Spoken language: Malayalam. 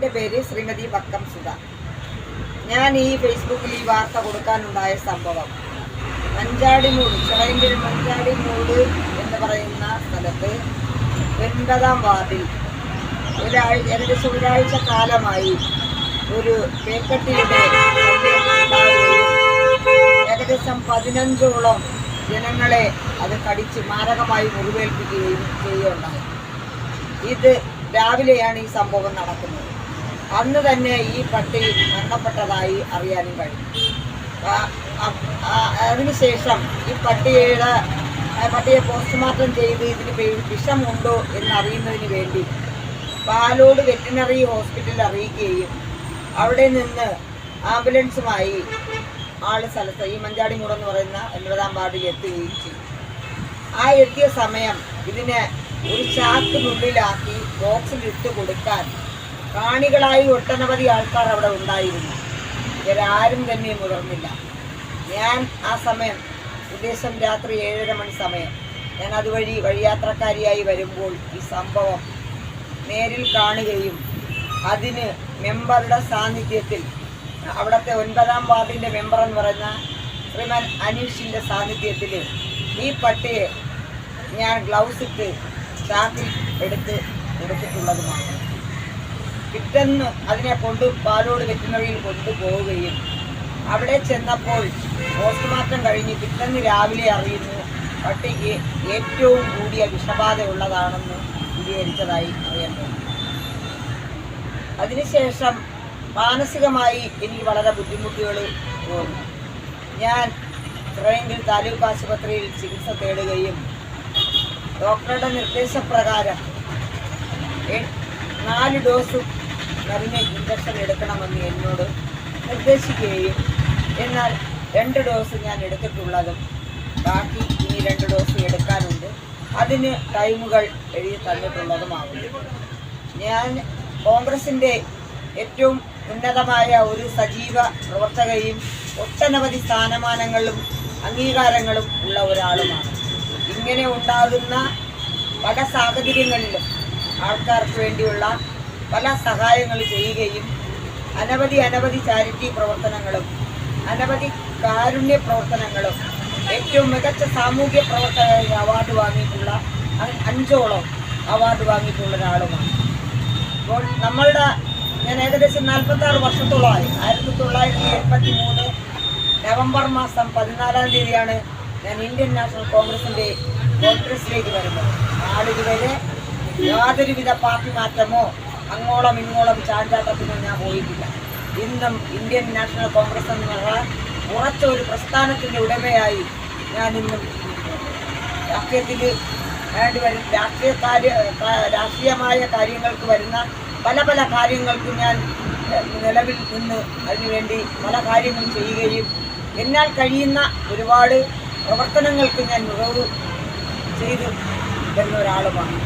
എൻ്റെ പേര് ശ്രീമതി ബക്കം സുധ. ഞാൻ ഈ ഫേസ്ബുക്കിൽ ഈ വാർത്ത കൊടുക്കാനുണ്ടായ സംഭവം മഞ്ചാടിമൂട്, ചിറയൻകീഴ് മഞ്ചാടിമൂട് എന്ന് പറയുന്ന സ്ഥലത്ത് 9-ാം വാർഡിൽ ഏകദേശം ഒരാഴ്ച കാലമായി ഒരു പേക്കട്ടിയുടെ ഏകദേശം 15ഓളം ജനങ്ങളെ അത് കടിച്ച് മാരകമായി മുറിവേൽപ്പിക്കുകയും ചെയ്യുകയുണ്ടായി. ഇത് രാവിലെയാണ് ഈ സംഭവം നടക്കുന്നത്. അന്ന് തന്നെ ഈ പട്ടി മരണപ്പെട്ടതായി അറിയാനും കഴിഞ്ഞു. അതിനുശേഷം ഈ പട്ടിയെ പോസ്റ്റ്മോർട്ടം ചെയ്ത് ഇതിന് വിഷമുണ്ടോ എന്നറിയുന്നതിന് വേണ്ടി പാലോട് വെറ്റിനറി ഹോസ്പിറ്റലിൽ അറിയിക്കുകയും അവിടെ നിന്ന് ആംബുലൻസുമായി സ്ഥലത്ത് ഈ മഞ്ചാടിമൂട് എന്ന് പറയുന്ന 9-ാം വാർഡിൽ എത്തുകയും ചെയ്തു. എത്തിയ സമയം ഇതിനെ ഒരു ചാക്കിനുള്ളിലാക്കി ബോക്സിലിട്ട് കൊടുക്കാൻ കാണികളായി ഒട്ടനവധി ആൾക്കാർ അവിടെ ഉണ്ടായിരുന്നു. ഇവരാരും തന്നെ മുതിർന്നില്ല. ഞാൻ ആ സമയം ഉദ്ദേശം രാത്രി 7:30 മണി സമയം ഞാൻ അതുവഴി വഴിയാത്രക്കാരിയായി വരുമ്പോൾ ഈ സംഭവം നേരിൽ കാണുകയും അതിന് മെമ്പറുടെ സാന്നിധ്യത്തിൽ അവിടുത്തെ 9-ാം വാർഡിൻ്റെ മെമ്പർ എന്ന് പറയുന്ന ശ്രീമാൻ അനീഷിൻ്റെ സാന്നിധ്യത്തിൽ ഈ പട്ടിയെ ഞാൻ ഗ്ലൗസ് ഇട്ട് ചാക്കിൽ എടുത്തിട്ടുള്ളതുമാണ്. പിറ്റേന്ന് അതിനെ പാലോട് വെറ്റിനറിയിൽ കൊണ്ടുപോവുകയും അവിടെ ചെന്നപ്പോൾ പോസ്റ്റ്മോർട്ടം കഴിഞ്ഞ് പിറ്റേന്ന് രാവിലെ അറിയുന്നു പട്ടിക്ക് ഏറ്റവും കൂടിയ വിഷബാധയുള്ളതാണെന്ന് സ്ഥിരീകരിച്ചതായി അറിയാൻ കഴിയും. അതിനുശേഷം മാനസികമായി എനിക്ക് വളരെ ബുദ്ധിമുട്ടുകൾ തോന്നി. ഞാൻ ചിറയൻകീഴ് താലൂക്ക് ആശുപത്രിയിൽ ചികിത്സ തേടുകയും ഡോക്ടറുടെ നിർദ്ദേശപ്രകാരം 4 ഡോസ് മരുന്ന് ഇഞ്ചക്ഷൻ എടുക്കണമെന്ന് എന്നോട് നിർദ്ദേശിക്കുകയും എന്നാൽ 2 ഡോസ് ഞാൻ എടുത്തിട്ടുള്ളതും ബാക്കി ഇനി 2 ഡോസ് എടുക്കാനുണ്ട്, അതിന് ടൈമുകൾ എഴുതി തന്നിട്ടുള്ളതുമാകുന്നു. ഞാൻ കോൺഗ്രസിൻ്റെ ഏറ്റവും ഉന്നതമായ ഒരു സജീവ പ്രവർത്തകയും ഒട്ടനവധി സ്ഥാനമാനങ്ങളും അംഗീകാരങ്ങളും ഉള്ള ഒരാളുമാണ്. ഇങ്ങനെ ഉണ്ടാകുന്ന പല സാഹചര്യങ്ങളിലും ആൾക്കാർക്ക് വേണ്ടിയുള്ള പല സഹായങ്ങൾ ചെയ്യുകയും അനവധി ചാരിറ്റി പ്രവർത്തനങ്ങളും അനവധി കാരുണ്യ പ്രവർത്തനങ്ങളും ഏറ്റവും മികച്ച സാമൂഹ്യ പ്രവർത്തക അവാർഡ് വാങ്ങിയിട്ടുള്ള 5ഓളം അവാർഡ് വാങ്ങിയിട്ടുള്ള ഒരാളുമാണ്. അപ്പോൾ ഞാൻ ഏകദേശം 46 വർഷത്തോളമായി. 1983 നവംബർ മാസം 14-ാം തീയതിയാണ് ഞാൻ ഇന്ത്യൻ നാഷണൽ കോൺഗ്രസിൻ്റെ കോൺഗ്രസിലേക്ക് വരുന്നത്. നാളിതുവരെ യാതൊരുവിധ പാർട്ടി മാറ്റമോ അങ്ങോളം ഇങ്ങോളം ചാഞ്ചാട്ടത്തിനോ ഞാൻ പോയിട്ടില്ല. ഇന്നും ഇന്ത്യൻ നാഷണൽ കോൺഗ്രസ് എന്നുള്ള ഉറച്ച ഒരു പ്രസ്ഥാനത്തിൻ്റെ ഉടമയായി ഞാൻ ഇന്നും രാഷ്ട്രീയത്തിൽ രാഷ്ട്രീയമായ കാര്യങ്ങൾക്ക് വരുന്ന പല കാര്യങ്ങൾക്ക് ഞാൻ നിലവിൽ നിന്ന് അതിനുവേണ്ടി പല കാര്യങ്ങൾ ചെയ്യുകയും എന്നാൽ കഴിയുന്ന ഒരുപാട് പ്രവർത്തനങ്ങൾക്ക് ഞാൻ മികവ് ചെയ്തു തരുന്ന ഒരാളുമാണ്.